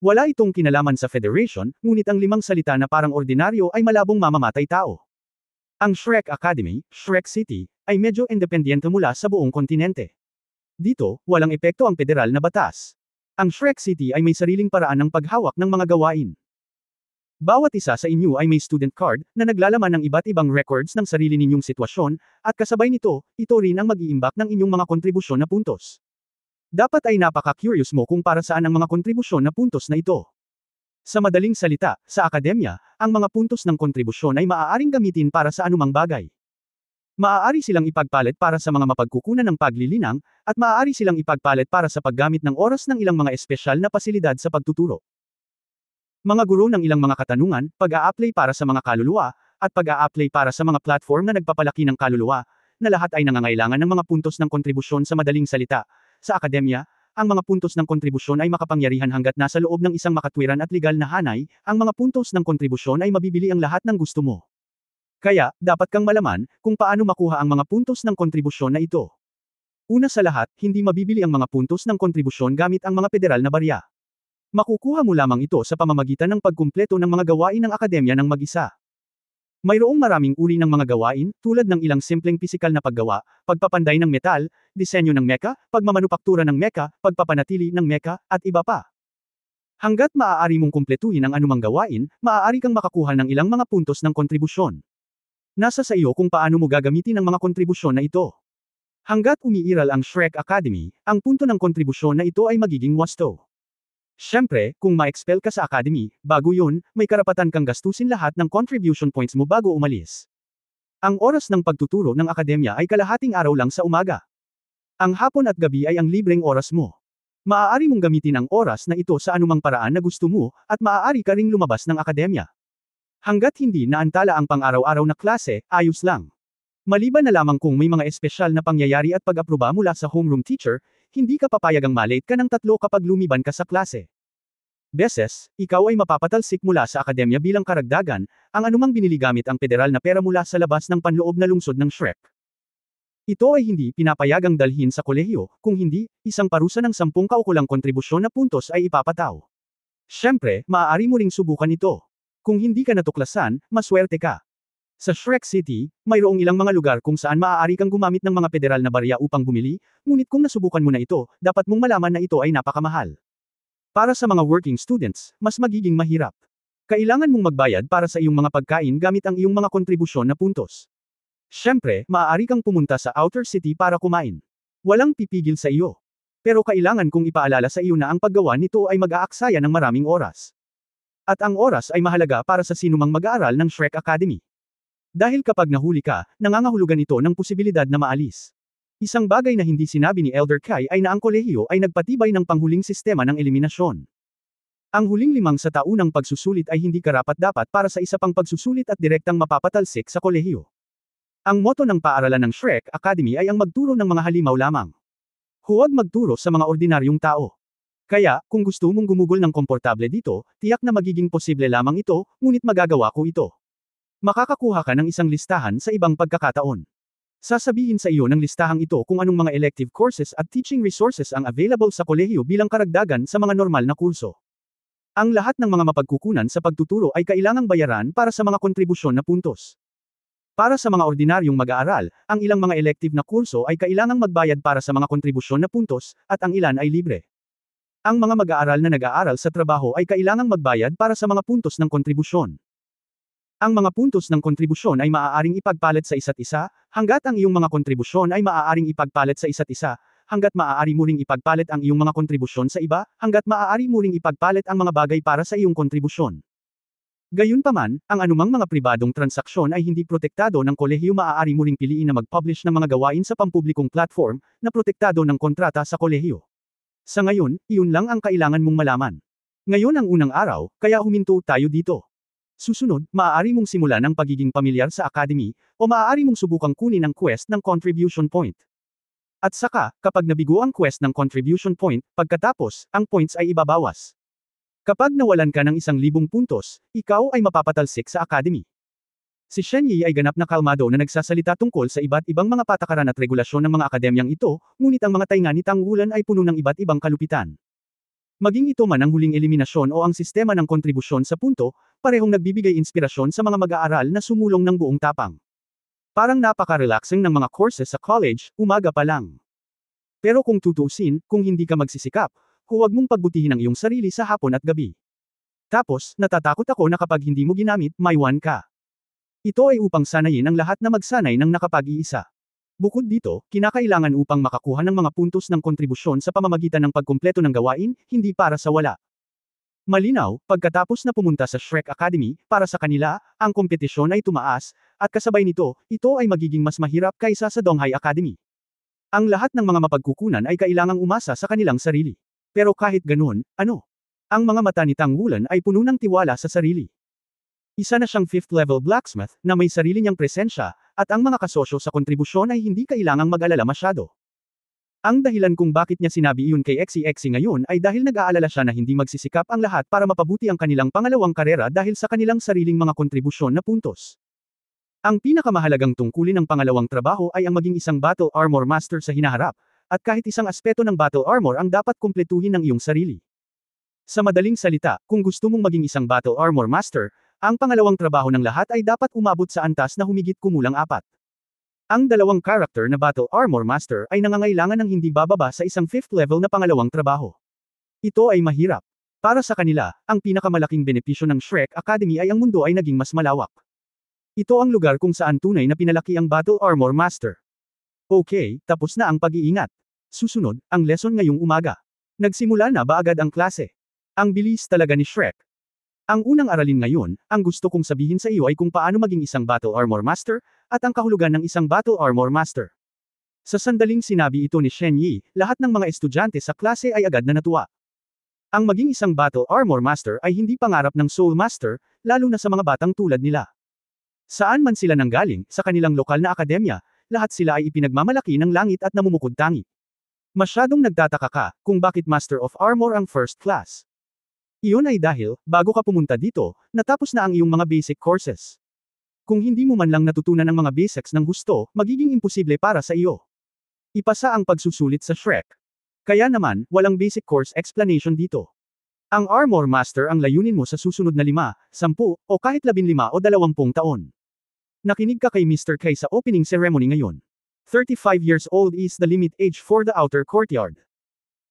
Wala itong kinalaman sa Federation, ngunit ang 5 salita na parang ordinaryo ay malabong mamamatay tao. Ang Shrek Academy, Shrek City, ay medyo independyente mula sa buong kontinente. Dito, walang epekto ang federal na batas. Ang Shrek City ay may sariling paraan ng paghawak ng mga gawain. Bawat isa sa inyo ay may student card, na naglalaman ng iba't ibang records ng sarili ninyong sitwasyon, at kasabay nito, ito rin ang mag-iimbak ng inyong mga kontribusyon na puntos. Dapat ay napaka-curious mo kung para saan ang mga kontribusyon na puntos na ito. Sa madaling salita, sa akademya, ang mga puntos ng kontribusyon ay maaaring gamitin para sa anumang bagay. Maaari silang ipagpalit para sa mga mapagkukunan ng paglilinang, at maaari silang ipagpalit para sa paggamit ng oras ng ilang mga espesyal na pasilidad sa pagtuturo. Mga guro ng ilang mga katanungan, pag-a-apply para sa mga kaluluwa, at pag-a-apply para sa mga platform na nagpapalaki ng kaluluwa, na lahat ay nangangailangan ng mga puntos ng kontribusyon sa madaling salita. Sa akademya, ang mga puntos ng kontribusyon ay makapangyarihan hanggat nasa loob ng isang makatwiran at legal na hanay, ang mga puntos ng kontribusyon ay mabibili ang lahat ng gusto mo. Kaya, dapat kang malaman, kung paano makuha ang mga puntos ng kontribusyon na ito. Una sa lahat, hindi mabibili ang mga puntos ng kontribusyon gamit ang mga federal na barya. Makukuha mo lamang ito sa pamamagitan ng pagkumpleto ng mga gawain ng akademya ng mag-isa. Mayroong maraming uri ng mga gawain, tulad ng ilang simpleng pisikal na paggawa, pagpapanday ng metal, disenyo ng mecha, pagmamanupaktura ng mecha, pagpapanatili ng mecha, at iba pa. Hanggat maaari mong kumpletuhin ang anumang gawain, maaari kang makakuha ng ilang mga puntos ng kontribusyon. Nasa sa iyo kung paano mo gagamitin ang mga kontribusyon na ito. Hanggat umiiral ang Shrek Academy, ang punto ng kontribusyon na ito ay magiging wasto. Siyempre, kung ma-expel ka sa academy, bago yun, may karapatan kang gastusin lahat ng contribution points mo bago umalis. Ang oras ng pagtuturo ng akademya ay kalahating araw lang sa umaga. Ang hapon at gabi ay ang libreng oras mo. Maaari mong gamitin ang oras na ito sa anumang paraan na gusto mo, at maaari ka ring lumabas ng akademya. Hanggat hindi naantala ang pang-araw-araw na klase, ayos lang. Maliban na lamang kung may mga espesyal na pangyayari at pag-aproba mula sa homeroom teacher, hindi ka papayagang malate ka ng 3 kapag lumiban ka sa klase. Beses, ikaw ay mapapatalsik mula sa akademya bilang karagdagan, ang anumang binili gamit ang federal na pera mula sa labas ng panloob na lungsod ng Shrek. Ito ay hindi pinapayagang dalhin sa kolehiyo, kung hindi, isang parusa ng 10 kaukulang kontribusyon na puntos ay ipapataw. Siyempre, maaari mo ring subukan ito. Kung hindi ka natuklasan, maswerte ka. Sa Shrek City, mayroong ilang mga lugar kung saan maaari kang gumamit ng mga federal na barya upang bumili, ngunit kung nasubukan mo na ito, dapat mong malaman na ito ay napakamahal. Para sa mga working students, mas magiging mahirap. Kailangan mong magbayad para sa iyong mga pagkain gamit ang iyong mga kontribusyon na puntos. Siyempre, maaari kang pumunta sa outer city para kumain. Walang pipigil sa iyo. Pero kailangan kong ipaalala sa iyo na ang paggawa nito ay mag-aaksaya ng maraming oras. At ang oras ay mahalaga para sa sinumang mag-aaral ng Shrek Academy. Dahil kapag nahuli ka, nangangahulugan ito ng posibilidad na maalis. Isang bagay na hindi sinabi ni Elder Kai ay na ang kolehiyo ay nagpatibay ng panghuling sistema ng eliminasyon. Ang huling 5 sa taunang pagsusulit ay hindi karapat-dapat para sa isa pang pagsusulit at direktang mapapatalsik sa kolehiyo. Ang motto ng paaralan ng Shrek Academy ay ang magturo ng mga halimaw lamang. Huwag magturo sa mga ordinaryong tao. Kaya, kung gusto mong gumugol ng komportable dito, tiyak na magiging posible lamang ito, ngunit magagawa ko ito. Makakakuha ka ng isang listahan sa ibang pagkakataon. Sasabihin sa iyo ng listahang ito kung anong mga elective courses at teaching resources ang available sa kolehiyo bilang karagdagan sa mga normal na kurso. Ang lahat ng mga mapagkukunan sa pagtuturo ay kailangang bayaran para sa mga kontribusyon na puntos. Para sa mga ordinaryong mag-aaral, ang ilang mga elective na kurso ay kailangang magbayad para sa mga kontribusyon na puntos, at ang ilan ay libre. Ang mga mag-aaral na nag-aaral sa trabaho ay kailangang magbayad para sa mga puntos ng kontribusyon. Ang mga puntos ng kontribusyon ay maaaring ipagpalit sa isa't isa, hanggat ang iyong mga kontribusyon ay maaaring ipagpalit sa isa't isa, hanggat maaari mo ring ipagpalit ang iyong mga kontribusyon sa iba, hanggat maaari mo ring ipagpalit ang mga bagay para sa iyong kontribusyon. Gayunpaman, ang anumang mga pribadong transaksyon ay hindi protektado ng kolehiyo. Maaari mo ring piliin na mag-publish ng mga gawain sa pampublikong platform, na protektado ng kontrata sa kolehiyo. Sa ngayon, iyon lang ang kailangan mong malaman. Ngayon ang unang araw, kaya huminto tayo dito. Susunod, maaari mong simulan ang pagiging pamilyar sa academy, o maaari mong subukang kunin ang quest ng contribution point. At saka, kapag nabigo ang quest ng contribution point, pagkatapos, ang points ay ibabawas. Kapag nawalan ka ng 1,000 puntos, ikaw ay mapapatalsik sa academy. Si Shen Yi ay ganap na kalmado na nagsasalita tungkol sa iba't ibang mga patakaran at regulasyon ng mga akademyang ito, ngunit ang mga tainga ni Tang Wulan ay puno ng iba't ibang kalupitan. Maging ito man ang huling eliminasyon o ang sistema ng kontribusyon sa punto, parehong nagbibigay inspirasyon sa mga mag-aaral na sumulong ng buong tapang. Parang napaka-relaxing ng mga courses sa college, umaga pa lang. Pero kung tutuusin, kung hindi ka magsisikap, huwag mong pagbutihin ang iyong sarili sa hapon at gabi. Tapos, natatakot ako na kapag hindi mo ginamit, maiwan ka. Ito ay upang sanayin ang lahat na magsanay ng nakapag-iisa. Bukod dito, kinakailangan upang makakuha ng mga puntos ng kontribusyon sa pamamagitan ng pagkumpleto ng gawain, hindi para sa wala. Malinaw, pagkatapos na pumunta sa Shrek Academy, para sa kanila, ang kompetisyon ay tumaas, at kasabay nito, ito ay magiging mas mahirap kaysa sa Donghai Academy. Ang lahat ng mga mapagkukunan ay kailangang umasa sa kanilang sarili. Pero kahit ganoon, ano? Ang mga mata ni Tang Wulan ay puno ng tiwala sa sarili. Isa na siyang 5th level blacksmith, na may sarili niyang presensya, at ang mga kasosyo sa kontribusyon ay hindi kailangang mag-alala masyado. Ang dahilan kung bakit niya sinabi iyon kay XEXE ngayon ay dahil nag-aalala siya na hindi magsisikap ang lahat para mapabuti ang kanilang pangalawang karera dahil sa kanilang sariling mga kontribusyon na puntos. Ang pinakamahalagang tungkulin ng pangalawang trabaho ay ang maging isang Battle Armor Master sa hinaharap, at kahit isang aspeto ng Battle Armor ang dapat kumpletuhin ng iyong sarili. Sa madaling salita, kung gusto mong maging isang Battle Armor Master, ang pangalawang trabaho ng lahat ay dapat umabot sa antas na humigit kumulang 4. Ang dalawang karakter na Battle Armor Master ay nangangailangan ng hindi bababa sa isang 5th level na pangalawang trabaho. Ito ay mahirap. Para sa kanila, ang pinakamalaking benepisyo ng Shrek Academy ay ang mundo ay naging mas malawak. Ito ang lugar kung saan tunay na pinalaki ang Battle Armor Master. Okay, tapos na ang pag-iingat. Susunod, ang lesson ngayong umaga. Nagsimula na ba agad ang klase? Ang bilis talaga ni Shrek. Ang unang aralin ngayon, ang gusto kong sabihin sa iyo ay kung paano maging isang Battle Armor Master, at ang kahulugan ng isang Battle Armor Master. Sa sandaling sinabi ito ni Shen Yi, lahat ng mga estudyante sa klase ay agad na natuwa. Ang maging isang Battle Armor Master ay hindi pangarap ng Soul Master, lalo na sa mga batang tulad nila. Saan man sila nanggaling, sa kanilang lokal na akademya, lahat sila ay ipinagmamalaki ng langit at namumukod-tangi. Masyadong nagtataka ka, kung bakit Master of Armor ang first class. Iyon ay dahil, bago ka pumunta dito, natapos na ang iyong mga basic courses. Kung hindi mo man lang natutunan ang mga basics ng husto, magiging imposible para sa iyo. Ipasa ang pagsusulit sa Shrek. Kaya naman, walang basic course explanation dito. Ang Armor Master ang layunin mo sa susunod na 5, 10, o kahit 15 o 20 taon. Nakinig ka kay Mr. Kai sa opening ceremony ngayon. 35 years old is the limit age for the outer courtyard.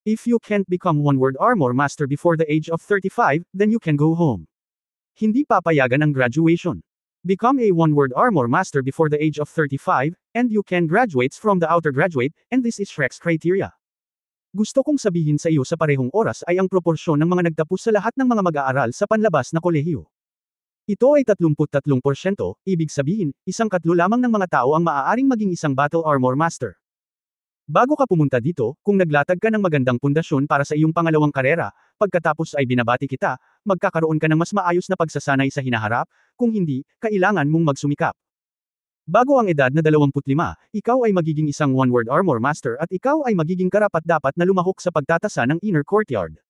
If you can't become one-word armor master before the age of 35, then you can go home. Hindi papayagan ang graduation. Become a one-word armor master before the age of 35, and you can graduate from the outer graduate, and this is Shrek's criteria. Gusto kong sabihin sa iyo sa parehong oras ay ang proporsyon ng mga nagtapos sa lahat ng mga mag-aaral sa panlabas na kolehiyo. Ito ay 33%, ibig sabihin, 1/4 lamang ng mga tao ang maaaring maging isang Battle Armor Master. Bago ka pumunta dito, kung naglatag ka ng magandang pundasyon para sa iyong pangalawang karera, pagkatapos ay binabati kita, magkakaroon ka ng mas maayos na pagsasanay sa hinaharap, kung hindi, kailangan mong magsumikap. Bago ang edad na 25, ikaw ay magiging isang one-word armor master at ikaw ay magiging karapat-dapat na lumahok sa pagtatasa ng inner courtyard.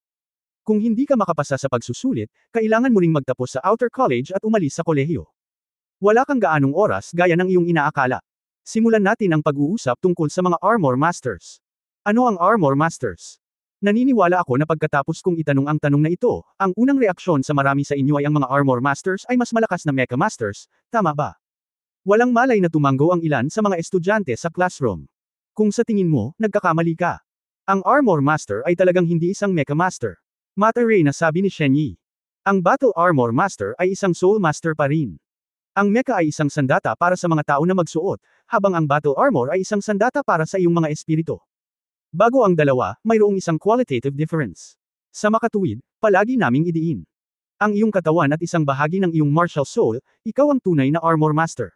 Kung hindi ka makapasa sa pagsusulit, kailangan mo ring magtapos sa outer college at umalis sa kolehiyo. Wala kang gaanong oras gaya ng iyong inaakala. Simulan natin ang pag-uusap tungkol sa mga Armor Masters. Ano ang Armor Masters? Naniniwala ako na pagkatapos kong itanong ang tanong na ito, ang unang reaksyon sa marami sa inyo ay ang mga Armor Masters ay mas malakas na Mecha Masters, tama ba? Walang malay na tumango ang ilan sa mga estudyante sa classroom. Kung sa tingin mo, nagkakamali ka. Ang Armor Master ay talagang hindi isang Mecha Master. Mataray na sabi ni Shen Yi. Ang Battle Armor Master ay isang Soul Master pa rin. Ang Mecha ay isang sandata para sa mga tao na magsuot, habang ang Battle Armor ay isang sandata para sa iyong mga espiritu. Bago ang dalawa, mayroong isang qualitative difference. Sa makatuwid, palagi naming idiin. Ang iyong katawan at isang bahagi ng iyong martial soul, ikaw ang tunay na Armor Master.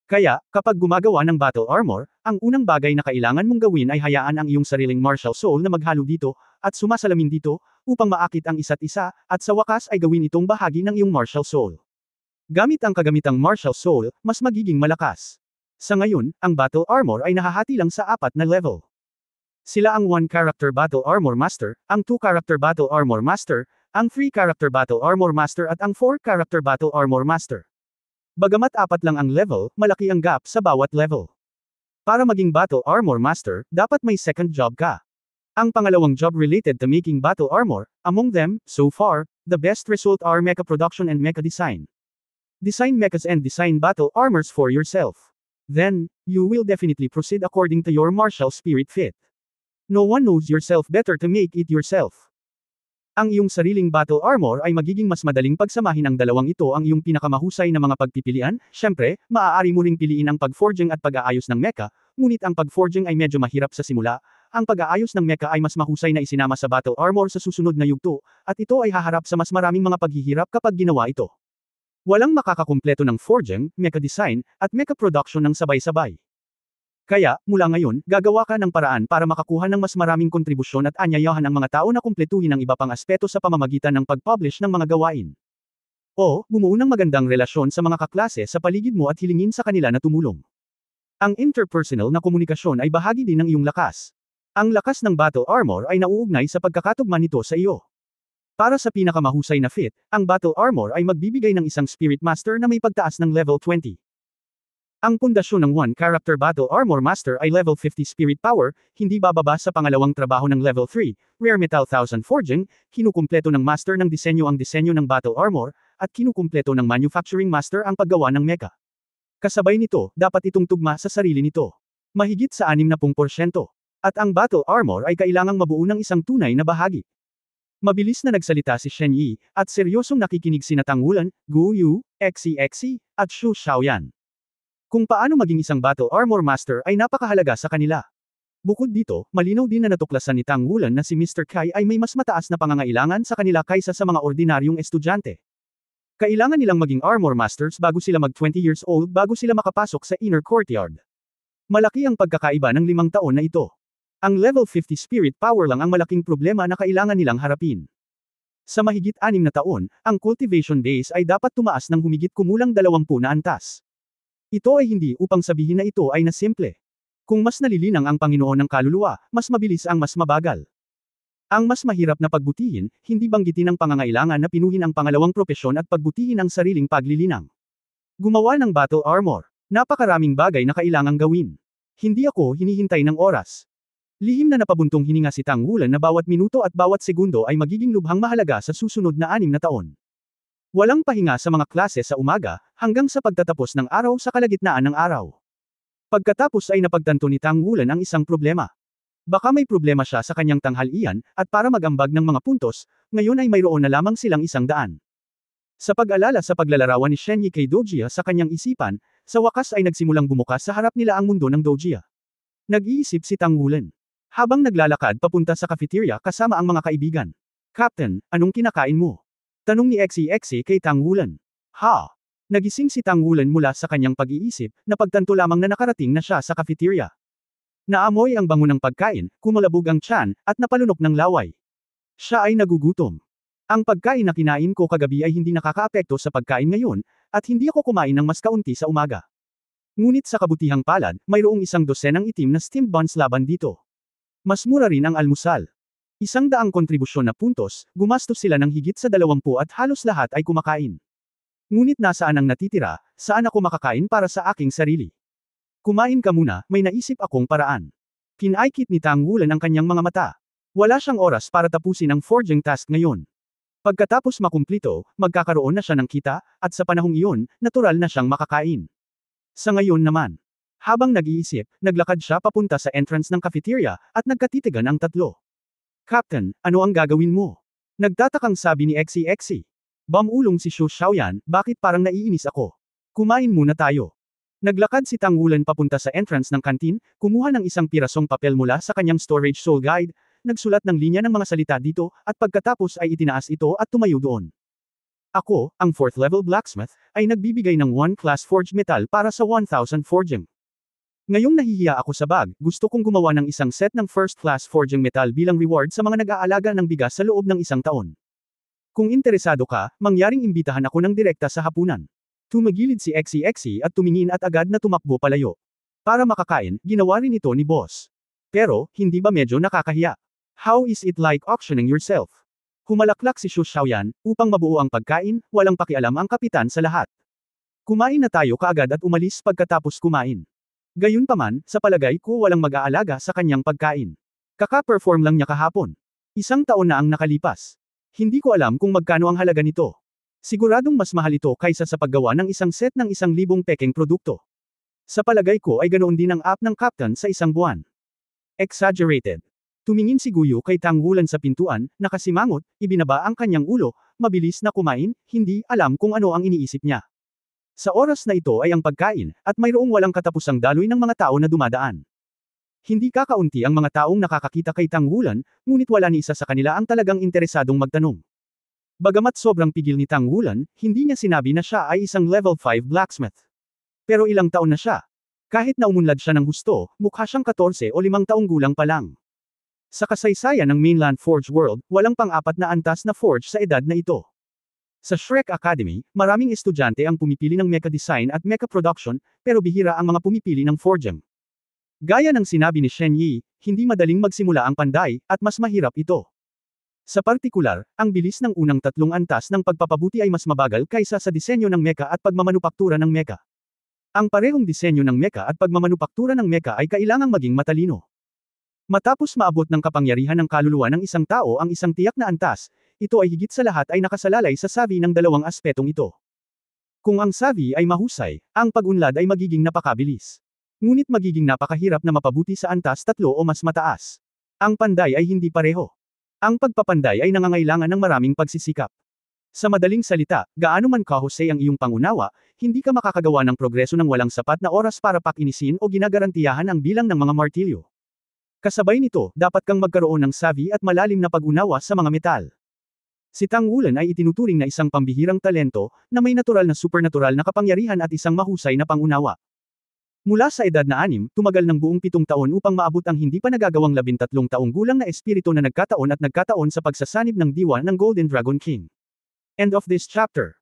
Kaya, kapag gumagawa ng Battle Armor, ang unang bagay na kailangan mong gawin ay hayaan ang iyong sariling martial soul na maghalo dito, at sumasalamin dito, upang maakit ang isa't isa, at sa wakas ay gawin itong bahagi ng iyong martial soul. Gamit ang kagamitang martial soul, mas magiging malakas. Sa ngayon, ang Battle Armor ay nahahati lang sa 4 na level. Sila ang 1-character Battle Armor Master, ang 2-character Battle Armor Master, ang 3-character Battle Armor Master at ang 4-character Battle Armor Master. Bagamat 4 lang ang level, malaki ang gap sa bawat level. Para maging Battle Armor Master, dapat may second job ka. Ang pangalawang job related to making Battle Armor, among them, so far, the best result are mecha production and mecha design. Design mechas and design battle armors for yourself. Then, you will definitely proceed according to your martial spirit fit. No one knows yourself better to make it yourself. Ang iyong sariling battle armor ay magiging mas madaling pagsamahin ang dalawang ito ang iyong pinakamahusay na mga pagpipilian, syempre, maaari mo ring piliin ang pag-forging at pag-aayos ng mecha, ngunit ang pag-forging ay medyo mahirap sa simula, ang pag-aayos ng mecha ay mas mahusay na isinama sa battle armor sa susunod na yugto, at ito ay haharap sa mas maraming mga paghihirap kapag ginawa ito. Walang makakakumpleto ng forging, mecha design, at mecha production ng sabay-sabay. Kaya, mula ngayon, gagawa ka ng paraan para makakuha ng mas maraming kontribusyon at anyayahan ang mga tao na kumpletuhin ang iba pang aspeto sa pamamagitan ng pag-publish ng mga gawain. O, bumuo ng magandang relasyon sa mga kaklase sa paligid mo at hilingin sa kanila na tumulong. Ang interpersonal na komunikasyon ay bahagi din ng iyong lakas. Ang lakas ng battle armor ay nauugnay sa pagkakatugma nito sa iyo. Para sa pinakamahusay na fit, ang battle armor ay magbibigay ng isang spirit master na may pagtaas ng level 20. Ang pundasyon ng 1-character Battle Armor Master ay level 50 Spirit Power, hindi bababa sa pangalawang trabaho ng level 3, Rare Metal 1000 Forging, kinukumpleto ng Master ng disenyo ang disenyo ng Battle Armor, at kinukumpleto ng Manufacturing Master ang paggawa ng mecha. Kasabay nito, dapat itong tugma sa sarili nito. Mahigit sa 60%. At ang Battle Armor ay kailangang mabuo ng isang tunay na bahagi. Mabilis na nagsalita si Shen Yi, at seryosong nakikinig sina Tang Wulan, Gu Yu, Xi, at Xu Xiaoyan. Kung paano maging isang Battle Armor Master ay napakahalaga sa kanila. Bukod dito, malinaw din na natuklasan ni Tang Wulan na si Mr. Kai ay may mas mataas na pangangailangan sa kanila kaysa sa mga ordinaryong estudyante. Kailangan nilang maging Armor Masters bago sila mag 20 years old bago sila makapasok sa inner courtyard. Malaki ang pagkakaiba ng 5 taon na ito. Ang level 50 Spirit Power lang ang malaking problema na kailangan nilang harapin. Sa mahigit 6 na taon, ang cultivation base ay dapat tumaas ng humigit kumulang 20 na antas. Ito ay hindi upang sabihin na ito ay nasimple. Kung mas nalilinang ang Panginoon ng kaluluwa, mas mabilis ang mas mabagal. Ang mas mahirap na pagbutihin, hindi banggitin ang pangangailangan na pinuhin ang pangalawang propesyon at pagbutihin ang sariling paglilinang. Gumawa ng battle armor. Napakaraming bagay na kailangang gawin. Hindi ako hinihintay ng oras. Lihim na napabuntong hininga si Tang Wulan na bawat minuto at bawat segundo ay magiging lubhang mahalaga sa susunod na 6 na taon. Walang pahinga sa mga klase sa umaga, hanggang sa pagtatapos ng araw sa kalagitnaan ng araw. Pagkatapos ay napagtanto ni Tang Wulan ang isang problema. Baka may problema siya sa kanyang tanghalian, at para magambag ng mga puntos, ngayon ay mayroon na lamang silang 100. Sa pag-alala sa paglalarawan ni Shen Yi kay Dojia sa kanyang isipan, sa wakas ay nagsimulang bumukas sa harap nila ang mundo ng Dojia. Nag-iisip si Tang Wulan. Habang naglalakad papunta sa cafeteria kasama ang mga kaibigan. Captain, anong kinakain mo? Tanong ni Xe kay Tang Wulan. Ha? Nagising si Tang Wulan mula sa kanyang pag-iisip, napagtanto lamang na nakarating na siya sa cafeteria. Naamoy ang bango ng pagkain, kumalabog ang tiyan, at napalunok ng laway. Siya ay nagugutom. Ang pagkain na kinain ko kagabi ay hindi nakakaapekto sa pagkain ngayon, at hindi ako kumain ng mas kaunti sa umaga. Ngunit sa kabutihang palad, mayroong 100 itim na steamed buns laban dito. Mas mura rin ang almusal. 100 kontribusyon na puntos, gumastos sila ng higit sa 20 at halos lahat ay kumakain. Ngunit nasaan ang natitira, saan ako makakain para sa aking sarili? Kumain ka muna, may naisip akong paraan. Kinaikit ni Tang Wulan ang kanyang mga mata. Wala siyang oras para tapusin ang forging task ngayon. Pagkatapos makumplito, magkakaroon na siya ng kita, at sa panahong iyon, natural na siyang makakain. Sa ngayon naman, habang nag-iisip, naglakad siya papunta sa entrance ng cafeteria, at nagkatitigan ang tatlo. Captain, ano ang gagawin mo? Nagtatakang sabi ni Xe. Bamulong si Xu Xiaoyan, bakit parang naiinis ako? Kumain muna tayo. Naglakad si Tang Wulan papunta sa entrance ng kantin, kumuha ng isang pirasong papel mula sa kanyang storage soul guide, nagsulat ng linya ng mga salita dito, at pagkatapos ay itinaas ito at tumayo doon. Ako, ang 4th level blacksmith, ay nagbibigay ng 1 class forged metal para sa 1,000 forging. Ngayong nahihiya ako sa bag, gusto kong gumawa ng isang set ng first class forging metal bilang reward sa mga nag-aalaga ng bigas sa loob ng 1 taon. Kung interesado ka, mangyaring imbitahan ako ng direkta sa hapunan. Tumagilid si Xe at tumingin at agad na tumakbo palayo. Para makakain, ginawa rin ito ni boss. Pero, hindi ba medyo nakakahiya? How is it like auctioning yourself? Humalaklak si Xu Xiaoyan, upang mabuo ang pagkain, walang pakialam ang kapitan sa lahat. Kumain na tayo kaagad at umalis pagkatapos kumain. Gayunpaman, sa palagay ko walang mag-aalaga sa kanyang pagkain. Kaka-perform lang niya kahapon. 1 taon na ang nakalipas. Hindi ko alam kung magkano ang halaga nito. Siguradong mas mahal ito kaysa sa paggawa ng isang set ng 1,000 peking produkto. Sa palagay ko ay ganoon din ang app ng captain sa 1 buwan. Exaggerated. Tumingin si Guyo kay Tang Wulan sa pintuan, nakasimangot, ibinaba ang kanyang ulo, mabilis na kumain, hindi alam kung ano ang iniisip niya. Sa oras na ito ay ang pagkain, at mayroong walang katapusang daloy ng mga tao na dumadaan. Hindi kakaunti ang mga taong nakakakita kay Tang Wulan, ngunit wala ni isa sa kanila ang talagang interesadong magtanong. Bagamat sobrang pigil ni Tang Wulan, hindi niya sinabi na siya ay isang level 5 blacksmith. Pero ilang taon na siya. Kahit na umunlad siya ng husto, mukha siyang 14 o 5 taong gulang pa lang. Sa kasaysayan ng mainland Forge World, walang pang-4 na antas na forge sa edad na ito. Sa Shrek Academy, maraming estudyante ang pumipili ng mecha design at mecha production, pero bihira ang mga pumipili ng forging. Gaya ng sinabi ni Shen Yi, hindi madaling magsimula ang panday, at mas mahirap ito. Sa partikular, ang bilis ng unang 3 antas ng pagpapabuti ay mas mabagal kaysa sa disenyo ng mecha at pagmamanupaktura ng mecha. Ang parehong disenyo ng mecha at pagmamanupaktura ng mecha ay kailangang maging matalino. Matapos maabot ng kapangyarihan ng kaluluwa ng isang tao ang isang tiyak na antas, ito ay higit sa lahat ay nakasalalay sa savi ng 2 aspetong ito. Kung ang savi ay mahusay, ang pag-unlad ay magiging napakabilis. Ngunit magiging napakahirap na mapabuti sa antas 3 o mas mataas. Ang panday ay hindi pareho. Ang pagpapanday ay nangangailangan ng maraming pagsisikap. Sa madaling salita, gaano man kahusay ang iyong pangunawa, hindi ka makakagawa ng progreso ng walang sapat na oras para pakinisin o ginagarantiyahan ang bilang ng mga martilyo. Kasabay nito, dapat kang magkaroon ng savi at malalim na pag-unawa sa mga metal. Si Tang Wulan ay itinuturing na isang pambihirang talento, na may natural na supernatural na kapangyarihan at isang mahusay na pangunawa. Mula sa edad na 6, tumagal ng buong 7 taon upang maabot ang hindi pa nagagawang 13 taong gulang na espiritu na nagkataon sa pagsasanib ng diwa ng Golden Dragon King. End of this chapter.